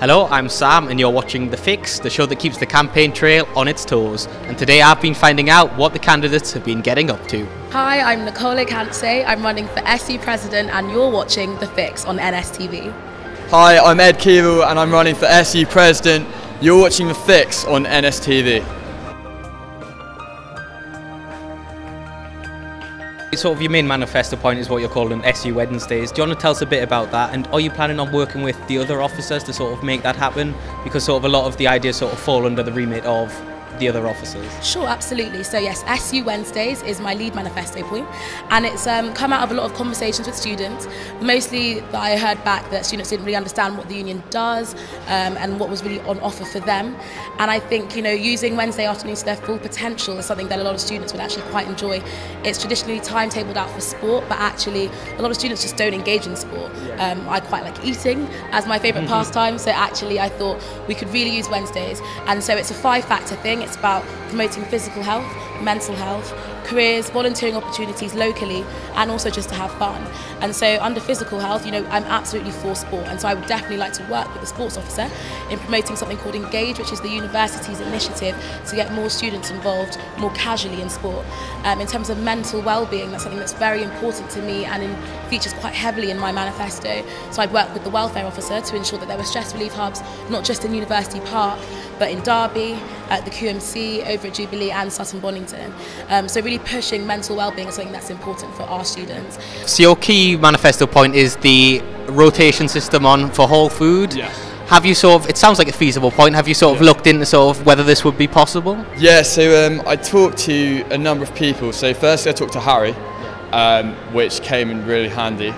Hello, I'm Sam and you're watching The Fix, the show that keeps the campaign trail on its toes. And today I've been finding out what the candidates have been getting up to. Hi, I'm Nicole Kantse. I'm running for SU President and you're watching The Fix on NSTV. Hi, I'm Ed Keevil and I'm running for SU President. You're watching The Fix on NSTV. Sort of your main manifesto point is what you're calling SU Wednesdays. Do you want to tell us a bit about that, and are you planning on working with the other officers to sort of make that happen? Because sort of a lot of the ideas sort of fall under the remit of the other officers. Sure, absolutely. So yes, SU Wednesdays is my lead manifesto point, and it's come out of a lot of conversations with students. Mostly that I heard back that students didn't really understand what the union does and what was really on offer for them. And I think, you know, using Wednesday afternoons to their full potential is something that a lot of students would actually quite enjoy. It's traditionally timetabled out for sport, but actually a lot of students just don't engage in sport. I quite like eating as my favourite pastime, so actually I thought we could really use Wednesdays. And so it's a 5-factor thing. It's about promoting physical health, mental health, careers, volunteering opportunities locally, and also just to have fun. And so under physical health, you know, I'm absolutely for sport, and so I would definitely like to work with the sports officer in promoting something called Engage, which is the university's initiative to get more students involved more casually in sport. In terms of mental well-being, that's something that's very important to me and features quite heavily in my manifesto. So I'd work with the welfare officer to ensure that there were stress relief hubs, not just in University Park, but in Derby, at the QMC, over at Jubilee and Sutton Bonington. So really pushing mental well-being is something that's important for our students. So your key manifesto point is the rotation system on for whole food. Yeah. Have you sort of, it sounds like a feasible point, have you sort of looked into sort of whether this would be possible? Yeah, so I talked to a number of people. So firstly I talked to Harry, which came in really handy.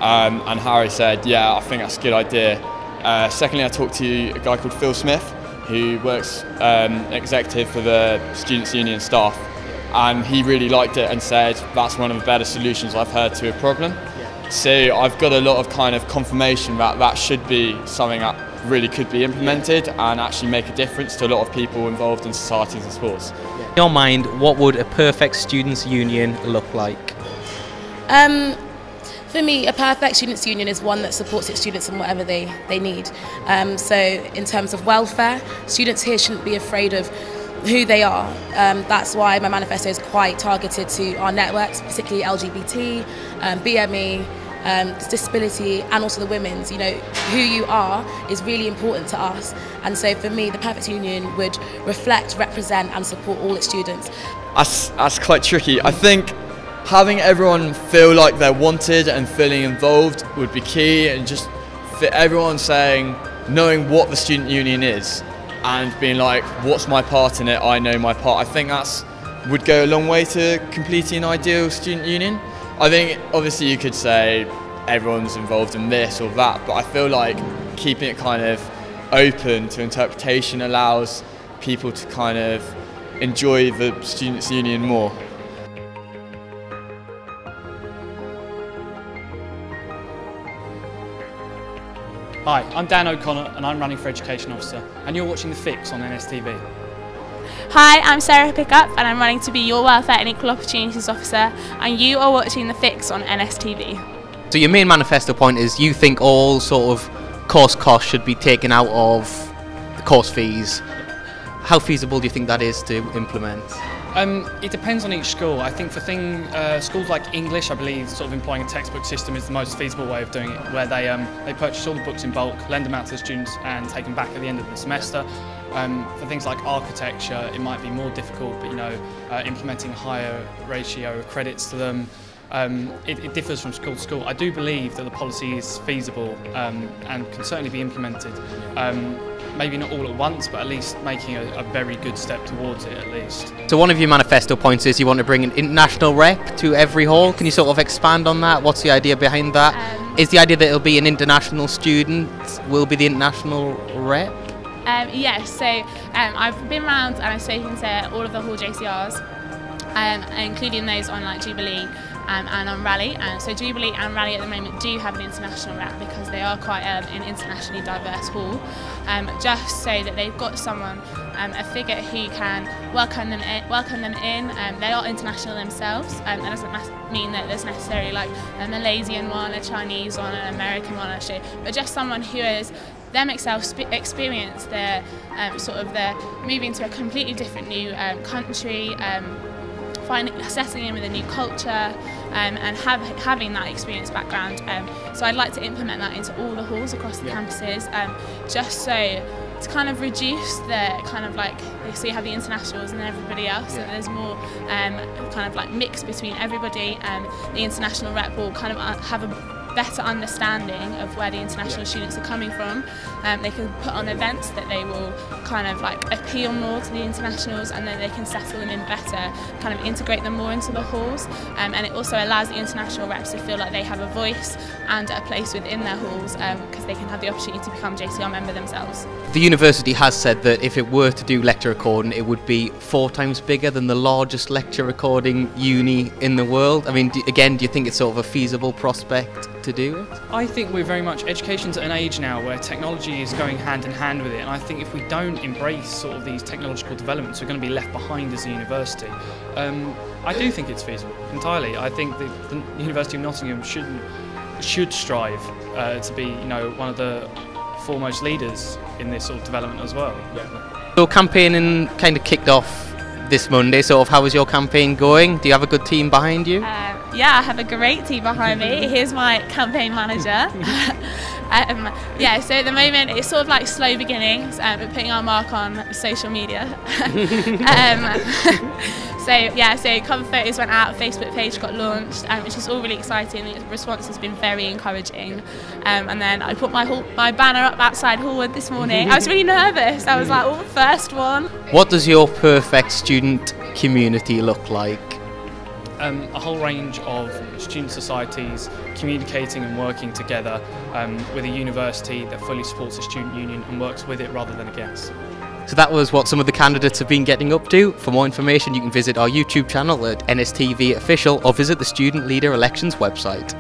And Harry said, yeah, I think that's a good idea. Secondly, I talked to a guy called Phil Smith, who works executive for the Students' Union staff, and he really liked it and said that's one of the better solutions I've heard to a problem. So I've got a lot of kind of confirmation that that should be something that really could be implemented and actually make a difference to a lot of people involved in societies and sports. In your mind, what would a perfect students' union look like? For me, a perfect students' union is one that supports its students in whatever they need. So in terms of welfare, students here shouldn't be afraid of who they are. That's why my manifesto is quite targeted to our networks, particularly LGBT, BME, disability, and also the women's. You know, who you are is really important to us. And so for me, the perfect union would reflect, represent, and support all its students. That's quite tricky. I think having everyone feel like they're wanted and feeling involved would be key, and just for everyone saying, knowing what the student union is and being like, what's my part in it, I know my part. I think that's would go a long way to completing an ideal student union. I think obviously you could say everyone's involved in this or that, but I feel like keeping it kind of open to interpretation allows people to kind of enjoy the students' union more. Hi, I'm Dan O'Connor and I'm running for Education Officer, and you're watching The Fix on NSTV. Hi, I'm Sarah Pickup and I'm running to be your Welfare and Equal Opportunities Officer, and you are watching The Fix on NSTV. So your main manifesto point is you think all sort of course costs should be taken out of the course fees. How feasible do you think that is to implement? It depends on each school. I think for schools like English, I believe sort of employing a textbook system is the most feasible way of doing it, where they purchase all the books in bulk, lend them out to the students and take them back at the end of the semester. For things like architecture, it might be more difficult, but you know, implementing a higher ratio of credits to them, it differs from school to school. I do believe that the policy is feasible and can certainly be implemented. Maybe not all at once, but at least making a very good step towards it at least. So one of your manifesto points is you want to bring an international rep to every hall. Can you sort of expand on that? What's the idea behind that? Is the idea that it'll be an international student will be the international rep? Yes, so I've been around and I've spoken to all of the hall JCRs, including those on like Jubilee and on Raleigh. So Jubilee and Raleigh at the moment do have an international rep because they are quite an internationally diverse hall, just so that they've got someone, a figure who can welcome them in. They are international themselves, that doesn't mean that there's necessarily like a Malaysian one, a Chinese one, an American one actually, but just someone who has themselves experienced their sort of their moving to a completely different new country, settling in with a new culture, and having that experience background. So I'd like to implement that into all the halls across the campuses, just so to kind of reduce the kind of like, so you have the internationals and everybody else, and there's more kind of like mix between everybody. The international rep will kind of have a better understanding of where the international students are coming from. They can put on events that they will kind of like appeal more to the internationals, and then they can settle them in better, kind of integrate them more into the halls, and it also allows the international reps to feel like they have a voice and a place within their halls, because they can have the opportunity to become JCR member themselves. The university has said that if it were to do lecture recording, it would be 4 times bigger than the largest lecture recording uni in the world. I mean, do you think it's sort of a feasible prospect to do it? I think we're very much, education's at an age now where technology is going hand in hand with it, and I think if we don't embrace sort of these technological developments, we're going to be left behind as a university. I do think it's feasible, entirely. I think the University of Nottingham should strive to be, you know, one of the foremost leaders in this sort of development as well. So campaigning kind of kicked off this Monday, sort of how is your campaign going? Do you have a good team behind you? Yeah, I have a great team behind me. Here's my campaign manager. Yeah, so at the moment it's sort of like slow beginnings, but putting our mark on social media. So yeah, so cover photos went out, Facebook page got launched, which is all really exciting. The response has been very encouraging. And then I put my banner up outside Hallwood this morning. I was really nervous. I was like, oh, first one. What does your perfect student community look like? A whole range of student societies communicating and working together with a university that fully supports the student union and works with it rather than against. So that was what some of the candidates have been getting up to. For more information, you can visit our YouTube channel at NSTV Official or visit the Student Leader Elections website.